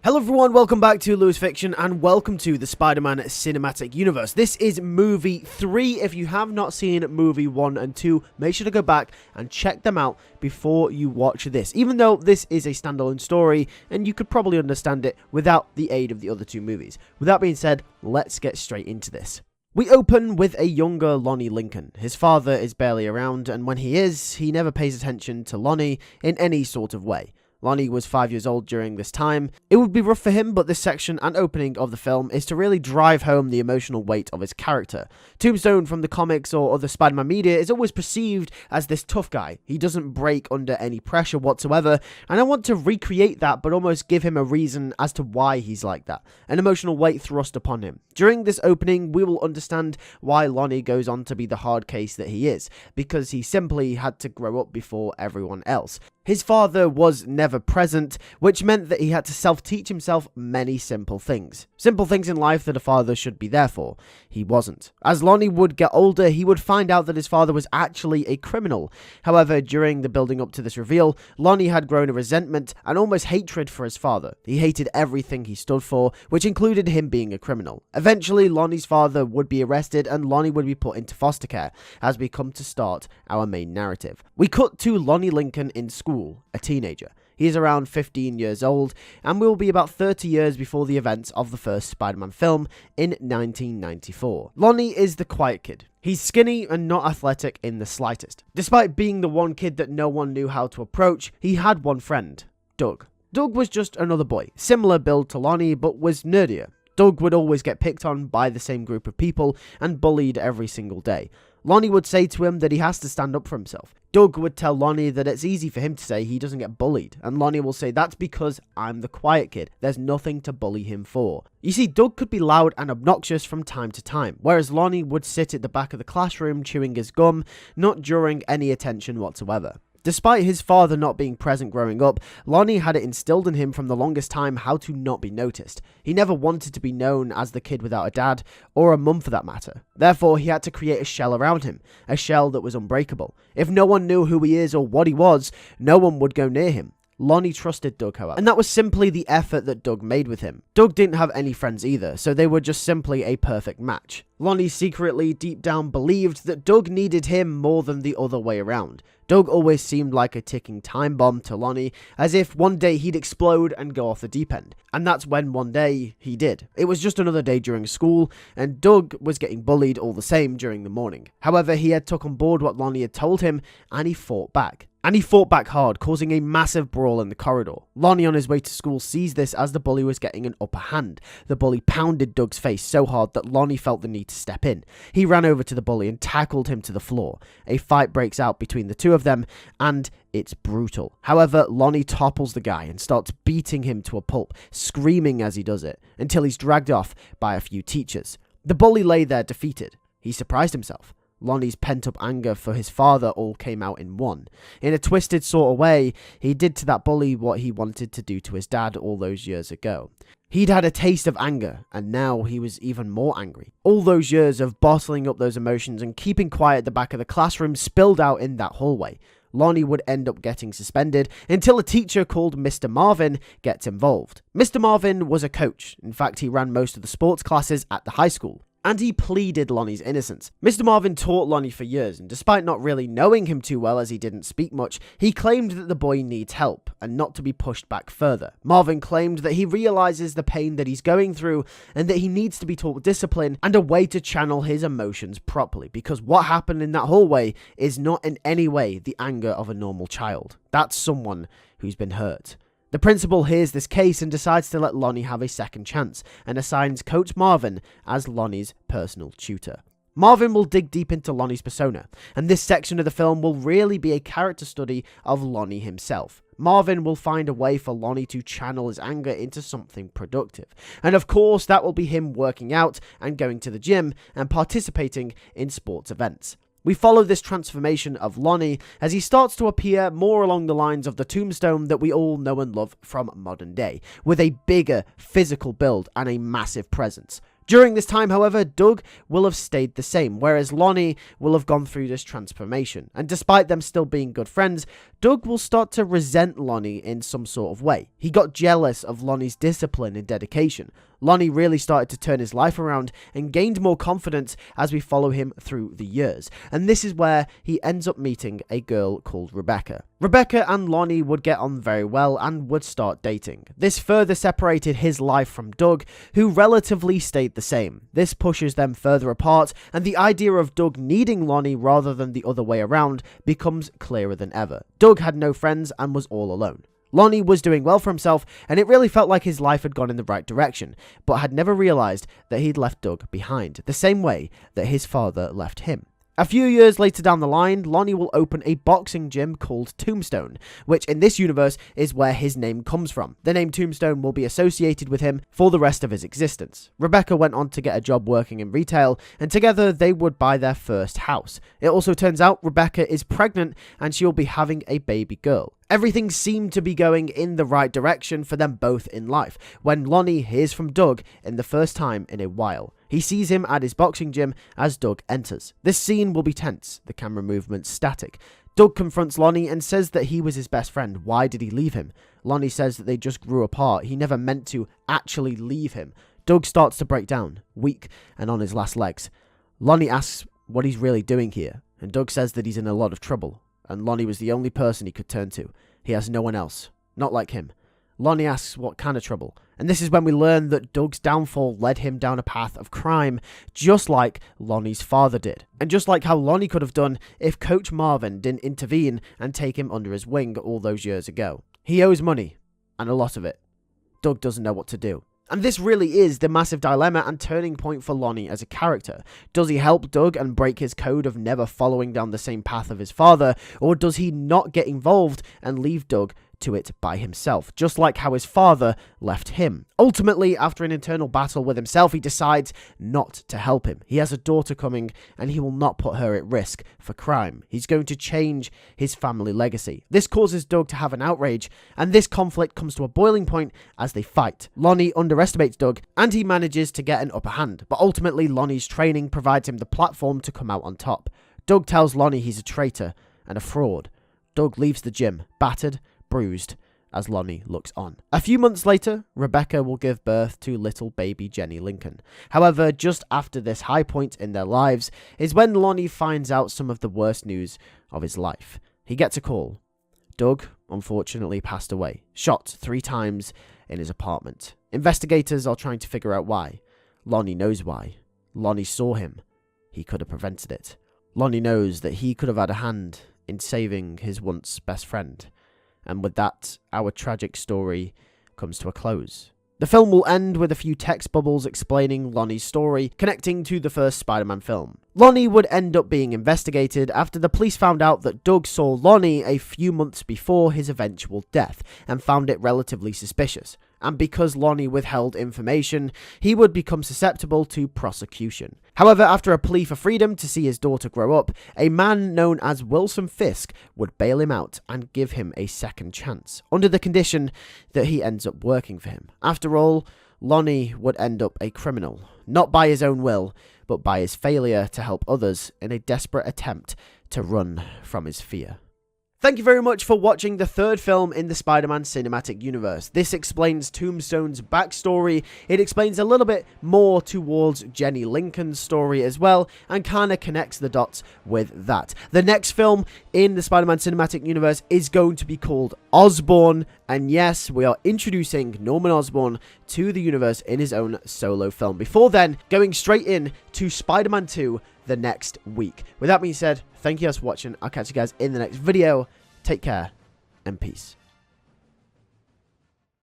Hello everyone, welcome back to LewisFiction and welcome to the Spider-Man Cinematic Universe. This is movie 3. If you have not seen movie 1 and 2, make sure to go back and check them out before you watch this. Even though this is a standalone story and you could probably understand it without the aid of the other two movies. With that being said, let's get straight into this. We open with a younger Lonnie Lincoln. His father is barely around, and when he is, he never pays attention to Lonnie in any sort of way. Lonnie was 5 years old during this time. It would be rough for him, but this section and opening of the film is to really drive home the emotional weight of his character. Tombstone from the comics or other Spider-Man media is always perceived as this tough guy. He doesn't break under any pressure whatsoever, and I want to recreate that but almost give him a reason as to why he's like that. An emotional weight thrust upon him. During this opening, we will understand why Lonnie goes on to be the hard case that he is, because he simply had to grow up before everyone else. His father was never present, which meant that he had to self-teach himself many simple things. Simple things in life that a father should be there for. He wasn't. As Lonnie would get older, he would find out that his father was actually a criminal. However, during the building up to this reveal, Lonnie had grown a resentment and almost hatred for his father. He hated everything he stood for, which included him being a criminal. Eventually, Lonnie's father would be arrested and Lonnie would be put into foster care, as we come to start our main narrative. We cut to Lonnie Lincoln in school. A teenager. He is around 15 years old and will be about 30 years before the events of the first Spider-Man film in 1994. Lonnie is the quiet kid. He's skinny and not athletic in the slightest. Despite being the one kid that no one knew how to approach, he had one friend, Doug. Doug was just another boy, similar build to Lonnie but was nerdier. Doug would always get picked on by the same group of people and bullied every single day. Lonnie would say to him that he has to stand up for himself. Doug would tell Lonnie that it's easy for him to say he doesn't get bullied, and Lonnie will say that's because I'm the quiet kid, there's nothing to bully him for. You see, Doug could be loud and obnoxious from time to time, whereas Lonnie would sit at the back of the classroom chewing his gum, not drawing any attention whatsoever. Despite his father not being present growing up, Lonnie had it instilled in him from the longest time how to not be noticed. He never wanted to be known as the kid without a dad, or a mum for that matter. Therefore, he had to create a shell around him, a shell that was unbreakable. If no one knew who he is or what he was, no one would go near him. Lonnie trusted Doug, however, and that was simply the effort that Doug made with him. Doug didn't have any friends either, so they were just simply a perfect match. Lonnie secretly, deep down, believed that Doug needed him more than the other way around. Doug always seemed like a ticking time bomb to Lonnie, as if one day he'd explode and go off the deep end. And that's when one day he did. It was just another day during school, and Doug was getting bullied all the same during the morning. However, he had took on board what Lonnie had told him, and he fought back. And he fought back hard, causing a massive brawl in the corridor. Lonnie on his way to school sees this as the bully was getting an upper hand. The bully pounded Doug's face so hard that Lonnie felt the need to step in. He ran over to the bully and tackled him to the floor. A fight breaks out between the two of them, and it's brutal. However, Lonnie topples the guy and starts beating him to a pulp, screaming as he does it, until he's dragged off by a few teachers. The bully lay there defeated. He surprised himself. Lonnie's pent-up anger for his father all came out in one. In a twisted sort of way, he did to that bully what he wanted to do to his dad all those years ago. He'd had a taste of anger, and now he was even more angry. All those years of bottling up those emotions and keeping quiet at the back of the classroom spilled out in that hallway. Lonnie would end up getting suspended until a teacher called Mr. Marvin gets involved. Mr. Marvin was a coach. In fact, he ran most of the sports classes at the high school. And he pleaded Lonnie's innocence. Mr. Marvin taught Lonnie for years, and despite not really knowing him too well as he didn't speak much, he claimed that the boy needs help, and not to be pushed back further. Marvin claimed that he realizes the pain that he's going through, and that he needs to be taught discipline and a way to channel his emotions properly, because what happened in that hallway is not in any way the anger of a normal child. That's someone who's been hurt. The principal hears this case and decides to let Lonnie have a second chance and assigns Coach Marvin as Lonnie's personal tutor. Marvin will dig deep into Lonnie's persona, and this section of the film will really be a character study of Lonnie himself. Marvin will find a way for Lonnie to channel his anger into something productive. And of course, that will be him working out and going to the gym and participating in sports events. We follow this transformation of Lonnie as he starts to appear more along the lines of the Tombstone that we all know and love from modern day, with a bigger physical build and a massive presence. During this time, however, Doug will have stayed the same, whereas Lonnie will have gone through this transformation. And despite them still being good friends, Doug will start to resent Lonnie in some sort of way. He got jealous of Lonnie's discipline and dedication. Lonnie really started to turn his life around and gained more confidence as we follow him through the years. And this is where he ends up meeting a girl called Rebecca. Rebecca and Lonnie would get on very well and would start dating. This further separated his life from Doug, who relatively stayed the same. This pushes them further apart, and the idea of Doug needing Lonnie rather than the other way around becomes clearer than ever. Doug had no friends and was all alone. Lonnie was doing well for himself, and it really felt like his life had gone in the right direction, but had never realised that he'd left Doug behind, the same way that his father left him. A few years later down the line, Lonnie will open a boxing gym called Tombstone, which in this universe is where his name comes from. The name Tombstone will be associated with him for the rest of his existence. Rebecca went on to get a job working in retail, and together they would buy their first house. It also turns out Rebecca is pregnant and she will be having a baby girl. Everything seemed to be going in the right direction for them both in life, when Lonnie hears from Doug in the first time in a while. He sees him at his boxing gym as Doug enters. This scene will be tense, the camera movement static. Doug confronts Lonnie and says that he was his best friend. Why did he leave him? Lonnie says that they just grew apart. He never meant to actually leave him. Doug starts to break down, weak and on his last legs. Lonnie asks what he's really doing here, and Doug says that he's in a lot of trouble, and Lonnie was the only person he could turn to. He has no one else, not like him. Lonnie asks what kind of trouble, and this is when we learn that Doug's downfall led him down a path of crime, just like Lonnie's father did. And just like how Lonnie could have done if Coach Marvin didn't intervene and take him under his wing all those years ago. He owes money, and a lot of it. Doug doesn't know what to do. And this really is the massive dilemma and turning point for Lonnie as a character. Does he help Doug and break his code of never following down the same path of his father, or does he not get involved and leave Doug to it by himself, just like how his father left him? Ultimately, after an internal battle with himself, he decides not to help him. He has a daughter coming, and he will not put her at risk for crime. He's going to change his family legacy. This causes Doug to have an outrage, and this conflict comes to a boiling point as they fight. Lonnie underestimates Doug, and he manages to get an upper hand, but ultimately Lonnie's training provides him the platform to come out on top. Doug tells Lonnie he's a traitor and a fraud. Doug leaves the gym, battered, bruised, as Lonnie looks on. A few months later, Rebecca will give birth to little baby Jenny Lincoln. However, just after this high point in their lives is when Lonnie finds out some of the worst news of his life. He gets a call. Doug, unfortunately, passed away, shot 3 times in his apartment. Investigators are trying to figure out why. Lonnie knows why. Lonnie saw him. He could have prevented it. Lonnie knows that he could have had a hand in saving his once best friend. And with that, our tragic story comes to a close. The film will end with a few text bubbles explaining Lonnie's story, connecting to the first Spider-Man film. Lonnie would end up being investigated after the police found out that Doug saw Lonnie a few months before his eventual death, and found it relatively suspicious. And because Lonnie withheld information, he would become susceptible to prosecution. However, after a plea for freedom to see his daughter grow up, a man known as Wilson Fisk would bail him out and give him a second chance, under the condition that he ends up working for him. After all, Lonnie would end up a criminal, not by his own will, but by his failure to help others in a desperate attempt to run from his fear. Thank you very much for watching the third film in the Spider-Man cinematic universe. This explains Tombstone's backstory. It explains a little bit more towards Jenny Lincoln's story as well, and kind of connects the dots with that. The next film in the Spider-Man cinematic universe is going to be called Osborn, and yes, we are introducing Norman Osborn to the universe in his own solo film. Before then, going straight in to Spider-Man 2 the next week. With that being said, thank you guys for watching. I'll catch you guys in the next video. Take care and peace.